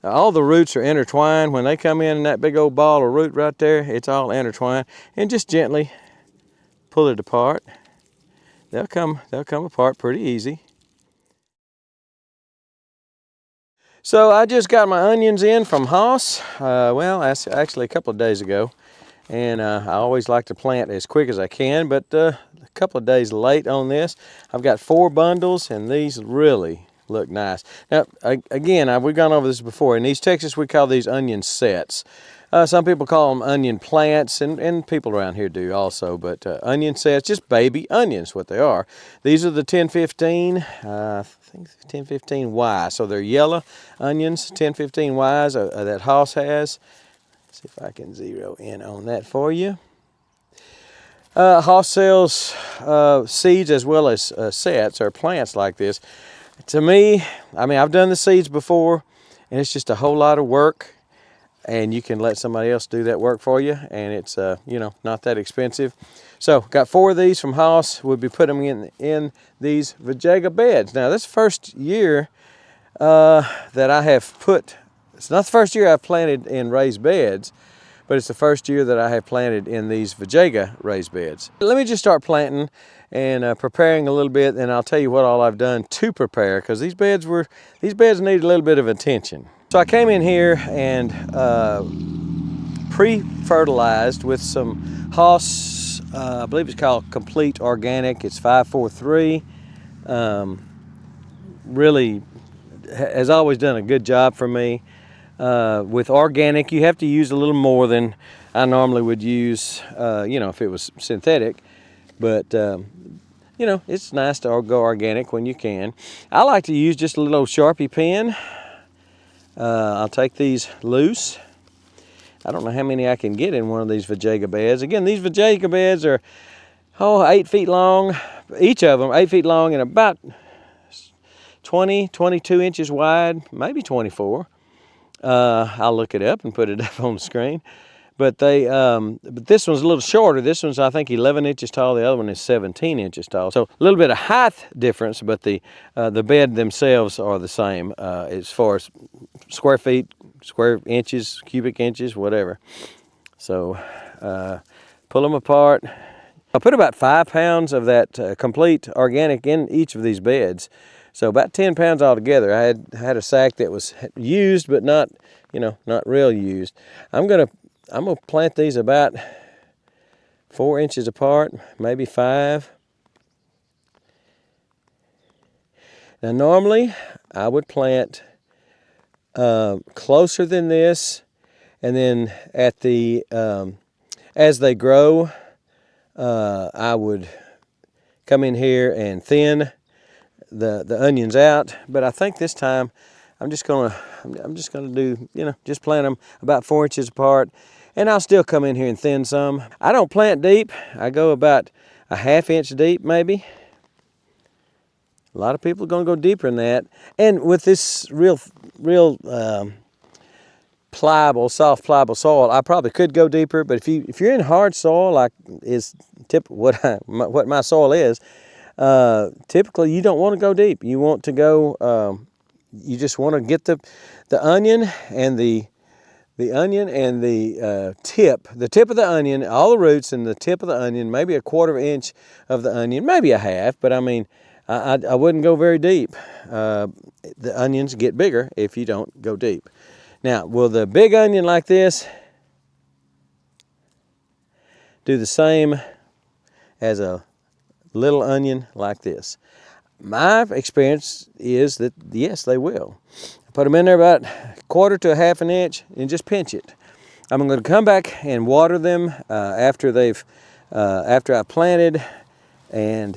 all the roots are intertwined. When they come in that big old ball of root right there, it's all intertwined. And just gently pull it apart. They'll come apart pretty easy. So I just got my onions in from Haas. Well, that's actually a couple of days ago. And I always like to plant as quick as I can, but a couple of days late on this. I've got 4 bundles, and these really look nice. Now, again, we've gone over this before. In East Texas, we call these onion sets. Some people call them onion plants, and people around here do also, but onion sets, just baby onions, what they are. These are the 1015, I think 1015Y, so they're yellow onions, 1015Ys that Haas has. See if I can zero in on that for you. Haas sells seeds as well as sets or plants like this. To me, I mean, I've done the seeds before, and it's just a whole lot of work, and you can let somebody else do that work for you, and it's you know, not that expensive. So got 4 of these from Haas. We'll be putting them in these Vegega beds. Now, this is the first year that I have put. It's not the first year I've planted in raised beds, but it's the first year that I have planted in these Vegega raised beds. Let me just start planting and preparing a little bit, and I'll tell you what all I've done to prepare, because these beds need a little bit of attention. So I came in here and pre-fertilized with some Haas, I believe it's called Complete Organic. It's 543. Really has always done a good job for me. With organic, you have to use a little more than I normally would use, you know, if it was synthetic. But, you know, it's nice to go organic when you can. I like to use just a little Sharpie pen. I'll take these loose. I don't know how many I can get in one of these Vegega beds. Again, these Vegega beds are, 8 feet long. Each of them 8 feet long and about 20, 22 inches wide, maybe 24. I'll look it up and put it up on the screen. But but this one's a little shorter. This one's, I think, 11 inches tall. The other one is 17 inches tall. So a little bit of height difference, but the bed themselves are the same as far as square feet, square inches, cubic inches, whatever. So pull them apart. I put about 5 pounds of that complete organic in each of these beds. So about 10 pounds altogether. I had a sack that was used, but not, you know, not real used. I'm gonna plant these about 4 inches apart, maybe 5. Now normally I would plant closer than this, and then at the as they grow, I would come in here and thin the onions out. But I think this time I'm just gonna do, you know, just plant them about 4 inches apart, and I'll still come in here and thin some. I don't plant deep. I go about a ½ inch deep, maybe. A lot of people are gonna go deeper than that. And with this real pliable, soft pliable soil, I probably could go deeper. But if you're in hard soil, like what my soil is, typically you don't want to go deep. You want to go, you just want to get the onion and the tip of the onion, all the roots and the tip of the onion, maybe a 1/4 inch of the onion, maybe a half, but I mean, I wouldn't go very deep. The onions get bigger if you don't go deep. Now, will the big onion like this do the same as a little onion like this? My experience is that yes, they will. Put them in there about 1/4 to a ½ an inch and just pinch it. I'm going to come back and water them after I planted, and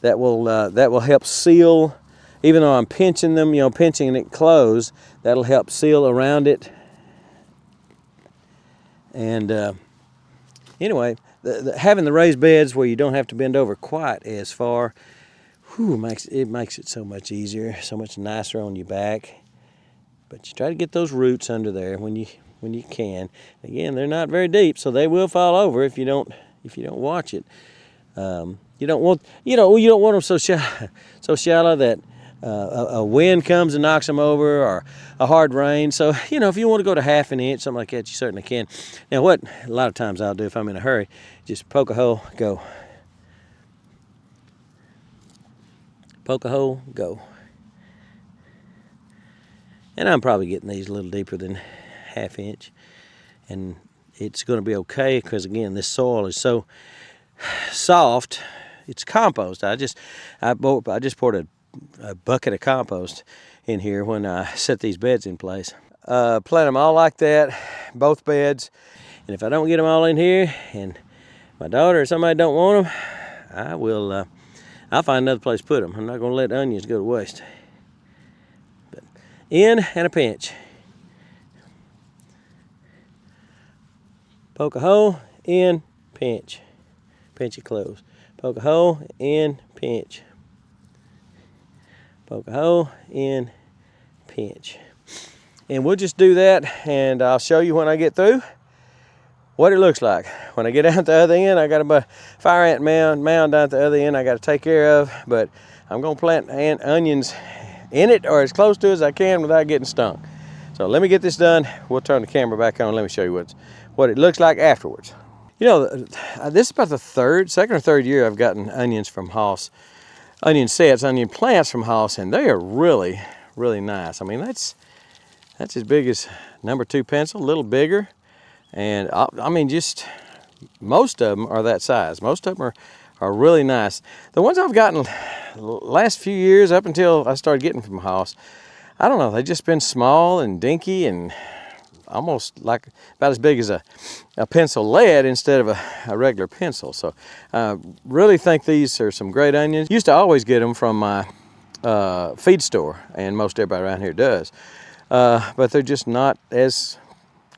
that will help seal. Even though I'm pinching them, you know, pinching it closed, that'll help seal around it. And anyway, having the raised beds where you don't have to bend over quite as far, makes it so much easier, so much nicer on your back. But you try to get those roots under there when you can. Again, they're not very deep, so they will fall over if you don't watch it. You don't want them so shallow that a wind comes and knocks them over, or a hard rain. So, you know, if you want to go to half an inch, something like that, you certainly can. Now, what a lot of times I'll do if I'm in a hurry, just poke a hole, go. Poke a hole, go. And I'm probably getting these a little deeper than half inch. And it's going to be okay because, again, this soil is so soft. It's compost. I just poured a bucket of compost in here when I set these beds in place. Plant them all like that, both beds. And if I don't get them all in here and my daughter or somebody don't want them, I'll find another place to put them. I'm not going to let onions go to waste. But in and a pinch. Poke a hole, in, pinch. Pinch it close. Poke a hole, in, pinch. Poke a hole, in, pinch. And we'll just do that, and I'll show you when I get through what it looks like. When I get down at the other end, I got a fire ant mound down at the other end I got to take care of, but I'm going to plant onions in it or as close to it as I can without getting stung. So let me get this done. We'll turn the camera back on. Let me show you what it looks like afterwards. You know, this is about the second or third year I've gotten onions from Hoss. Onion sets, onion plants from Hoss, and they are really, really nice. I mean, that's as big as number 2 pencil, a little bigger. And I mean, just most of them are that size. Most of them are really nice. The ones I've gotten the last few years up until I started getting from Hoss, I don't know, they've just been small and dinky and almost like about as big as a pencil lead instead of a regular pencil. So I really think these are some great onions. Used to always get them from my feed store, and most everybody around here does. But they're just not as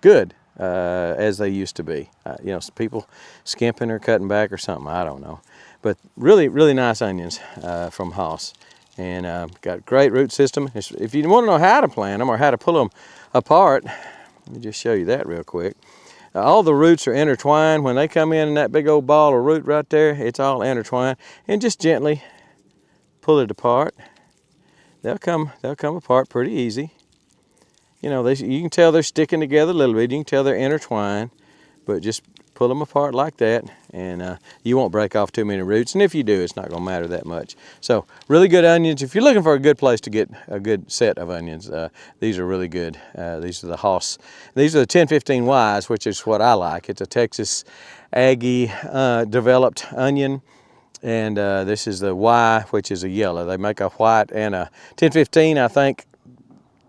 good as they used to be. You know, people skimping or cutting back or something, I don't know. But really, really nice onions from Hoss. And got great root system. If you want to know how to plant them or how to pull them apart, let me just show you that real quick. All the roots are intertwined. When they come in that big old ball of root right there, it's all intertwined. And just gently pull it apart. They'll come apart pretty easy. You know, you can tell they're sticking together a little bit. You can tell they're intertwined, but just pull them apart like that, and you won't break off too many roots. And if you do, it's not going to matter that much. So really good onions. If you're looking for a good place to get a good set of onions, these are really good. These are the Hoss. These are the 1015Ys, which is what I like. It's a Texas Aggie developed onion. And this is the Y, which is a yellow. They make a white and a 1015, I think.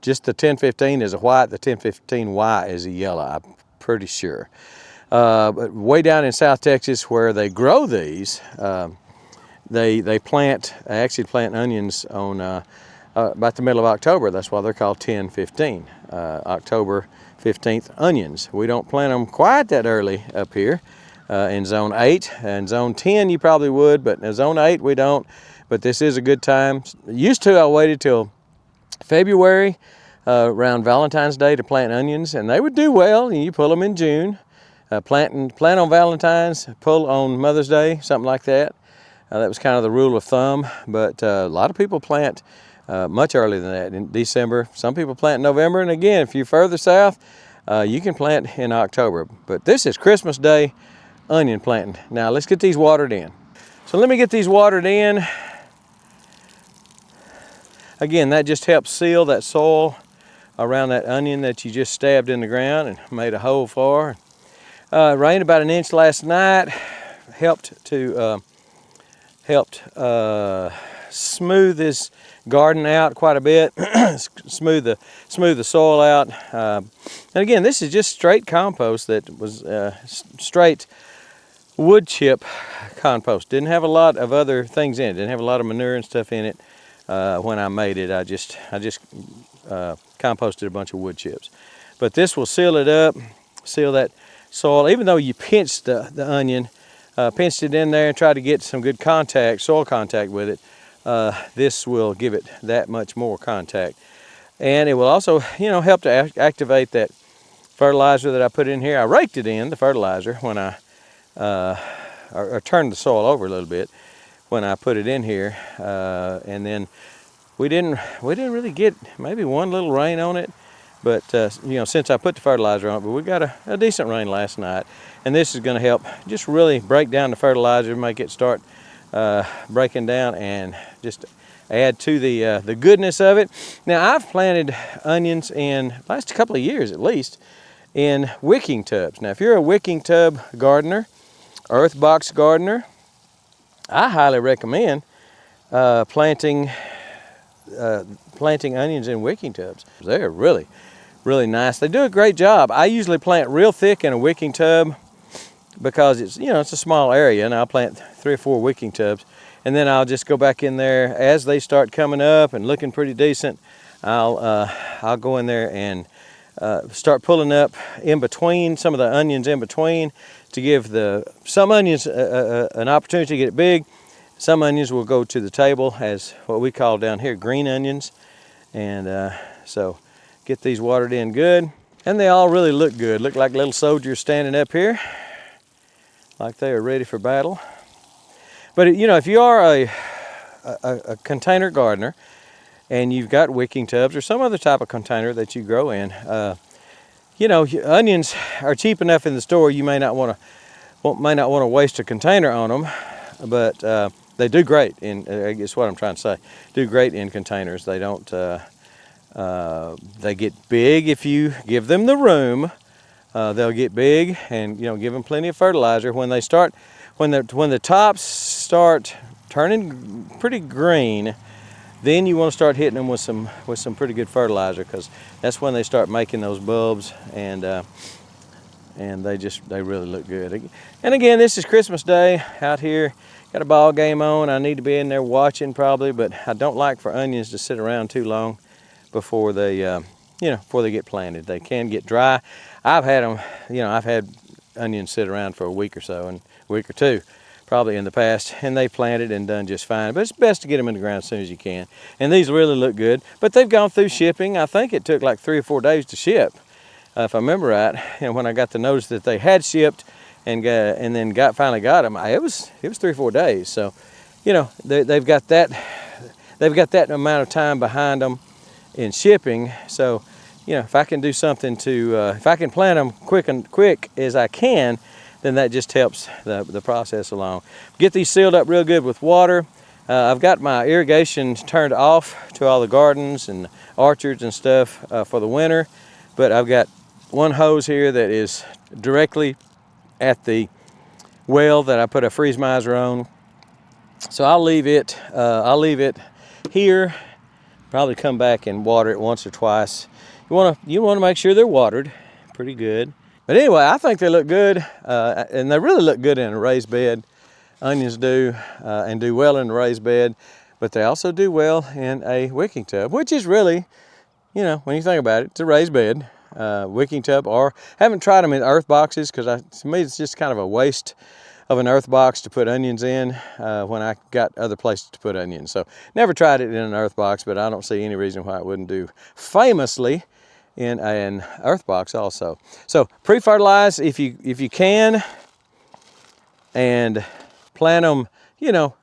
Just the 1015 is a white, the 1015Y is a yellow, I'm pretty sure. But way down in South Texas where they grow these, they actually plant onions on about the middle of October. That's why they're called 1015, October 15th onions. We don't plant them quite that early up here in Zone 8. In Zone 10 you probably would, but in Zone 8 we don't. But this is a good time. Used to, I waited till February around Valentine's Day to plant onions, and they would do well. You pull them in June. Plant on Valentine's, pull on Mother's Day, something like that. That was kind of the rule of thumb, but a lot of people plant much earlier than that, in December. Some people plant in November, and again, if you're further south, you can plant in October. But this is Christmas Day onion planting. Now let's get these watered in. So let me get these watered in. Again, that just helps seal that soil around that onion that you just stabbed in the ground and made a hole for. It rained about an inch last night. Helped smooth this garden out quite a bit. smooth the soil out. And again, this is just straight compost that was straight wood chip compost. Didn't have a lot of other things in it. Didn't have a lot of manure and stuff in it. When I made it, I just composted a bunch of wood chips. But this will seal it up, seal that soil. Even though you pinched the onion, pinched it in there and tried to get some good soil contact with it, this will give it that much more contact. And it will also, help to activate that fertilizer that I put in here. I raked it in, the fertilizer, when I turned the soil over a little bit when I put it in here. And then we didn't really get maybe one little rain on it, but since I put the fertilizer on it, but we got a decent rain last night, and this is going to help just really break down the fertilizer, make it start breaking down, and just add to the goodness of it. Now, I've planted onions in the last couple of years at least in wicking tubs. Now, if you're a wicking tub gardener, earth box gardener, I highly recommend planting onions in wicking tubs. They're really nice. They do a great job. I usually plant real thick in a wicking tub because it's a small area, and I'll plant 3 or 4 wicking tubs, and then I'll just go back in there as they start coming up and looking pretty decent. I'll go in there and start pulling up in between, some of the onions in between, to give some onions an opportunity to get big. Some onions will go to the table as what we call down here green onions, and so get these watered in good, and they all really look good. Look like little soldiers standing up here, like they are ready for battle. But if you are a container gardener and you've got wicking tubs or some other type of container that you grow in, onions are cheap enough in the store. You may not want to waste a container on them, but they do great in. I guess what I'm trying to say, do great in containers. They don't. They get big if you give them the room. They'll get big, and give them plenty of fertilizer. When the tops start turning pretty green, then you want to start hitting them with some pretty good fertilizer, because that's when they start making those bulbs, and they really look good. And again, this is Christmas Day out here. Got a ball game on. I need to be in there watching probably, but I don't like for onions to sit around too long before they before they get planted. They can get dry. I've had them, I've had onions sit around for a week or so, and a week or two probably in the past, and they planted and done just fine. But it's best to get them in the ground as soon as you can. And these really look good, but they've gone through shipping. I think it took like 3 or 4 days to ship, if I remember right. And when I got the notice that they had shipped and then finally got them, it was 3 or 4 days. So they've got that amount of time behind them in shipping. So if I can do something if I can plant them quick as I can, then that just helps the process along. Get these sealed up real good with water. I've got my irrigation turned off to all the gardens and orchards and stuff for the winter, but I've got one hose here that is directly at the well that I put a freeze miser on. So I'll leave it here. Probably come back and water it once or twice. You want to make sure they're watered pretty good. But anyway, I think they look good, and they really look good in a raised bed. Onions do, and do well in a raised bed, but they also do well in a wicking tub, which is really, when you think about it, it's a raised bed, wicking tub. Or haven't tried them in earth boxes, because to me it's just kind of a waste of an earth box to put onions in when I got other places to put onions. So never tried it in an earth box, but I don't see any reason why it wouldn't do famously in an earth box also. So pre-fertilize if you can, and plant them.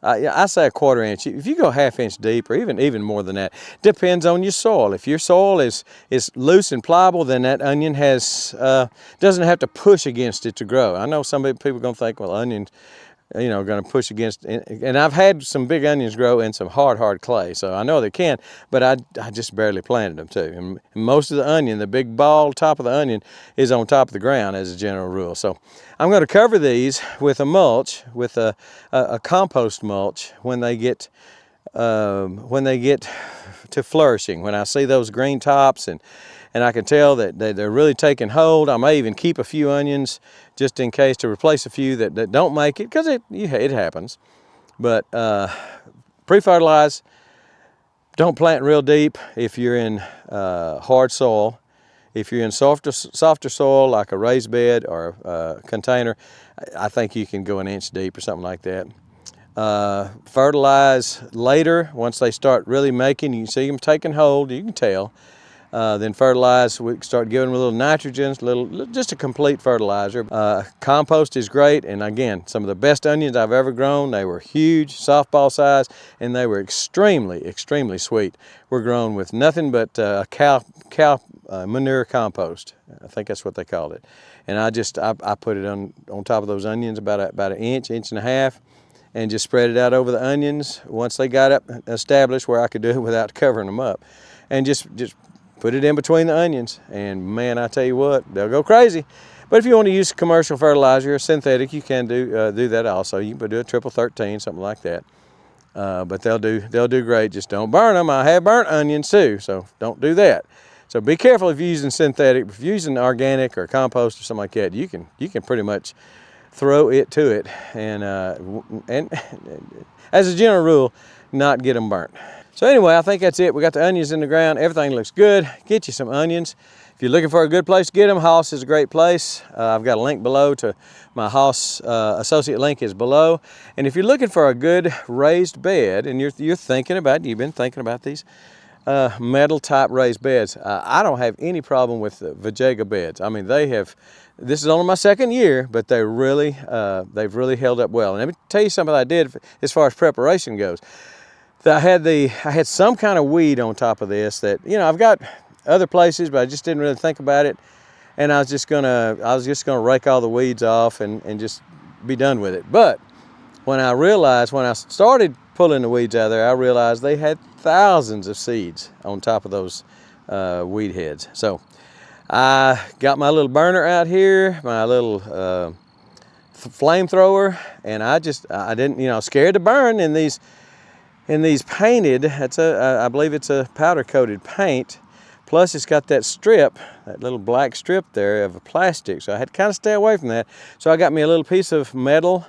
I say a 1/4 inch. If you go 1/2 inch deep, or even more than that, depends on your soil. If your soil is loose and pliable, then that onion doesn't have to push against it to grow. I know some people are gonna think, well, onions, are gonna push against, and I've had some big onions grow in some hard clay, so I know they can, but I just barely planted them too. And most of the onion, the big ball top of the onion, is on top of the ground as a general rule. So I'm gonna cover these with a mulch, with a compost mulch, when they get to flourishing. When I see those green tops and I can tell that they're really taking hold, I may even keep a few onions just in case, to replace a few that don't make it, because it happens. But pre-fertilize. Don't plant real deep if you're in hard soil. If you're in softer soil, like a raised bed or a container, I think you can go 1 inch deep or something like that. Fertilize later, once they start really making, you can see them taking hold, you can tell. then fertilize. We start giving them a little nitrogen, just a complete fertilizer. Compost is great, and again, some of the best onions I've ever grown. They were huge, softball size, and they were extremely sweet. We're grown with nothing but cow manure compost. I think that's what they called it. And I put it on top of those onions about an inch and a half, and just spread it out over the onions once they got up established where I could do it without covering them up. And just put it in between the onions, and man, I tell you what, they'll go crazy. But if you want to use commercial fertilizer or synthetic, you can do that also. You can do a triple 13, something like that. But they'll do great. Just don't burn them. I have burnt onions too, so don't do that. So be careful if you're using synthetic. If you're using organic or compost or something like that, you can pretty much throw it to it, and as a general rule, not get them burnt. So anyway, I think that's it. We got the onions in the ground. Everything looks good. Get you some onions. If you're looking for a good place to get them, Hoss is a great place. I've got a link below to my Hoss associate link is below. And if you're looking for a good raised bed, and you've been thinking about these metal type raised beds, I don't have any problem with the Vegega beds. I mean, this is only my second year, but they've really held up well. And let me tell you something I did as far as preparation goes. I had some kind of weed on top of this that, I've got other places, but I just didn't really think about it. And I was just gonna rake all the weeds off and just be done with it. But when I started pulling the weeds out of there, I realized they had thousands of seeds on top of those weed heads. So I got my little burner out here, my little flamethrower, and I didn't, scared to burn in these painted, I believe it's a powder coated paint, plus it's got that strip, that little black strip there of plastic, so I had to kind of stay away from that. So I got me a little piece of metal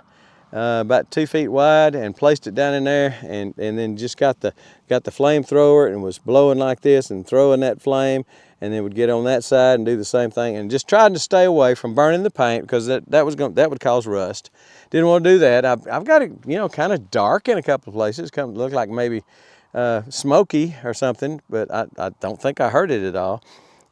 about 2 feet wide and placed it down in there, and then just got the flamethrower and was blowing like this and throwing that flame, and then would get on that side and do the same thing, and just tried to stay away from burning the paint, because that would cause rust. Didn't want to do that. I've got it, kind of dark in a couple of places. Kind of look like maybe smoky or something, but I don't think I hurt it at all,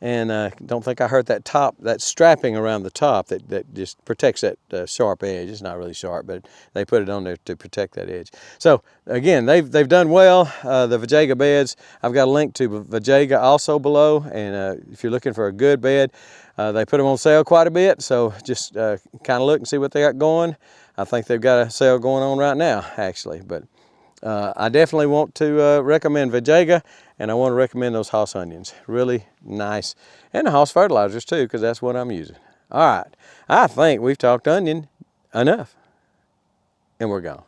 and don't think I hurt that strapping around the top that just protects that sharp edge. It's not really sharp, but they put it on there to protect that edge. So again, they've done well. The Vegega beds. I've got a link to Vegega also below, and if you're looking for a good bed, they put them on sale quite a bit. So just kind of look and see what they got going. I think they've got a sale going on right now, actually. But I definitely want to recommend Vegega, and I want to recommend those Hoss onions. Really nice. And the Hoss fertilizers too, because that's what I'm using. All right. I think we've talked onion enough, and we're gone.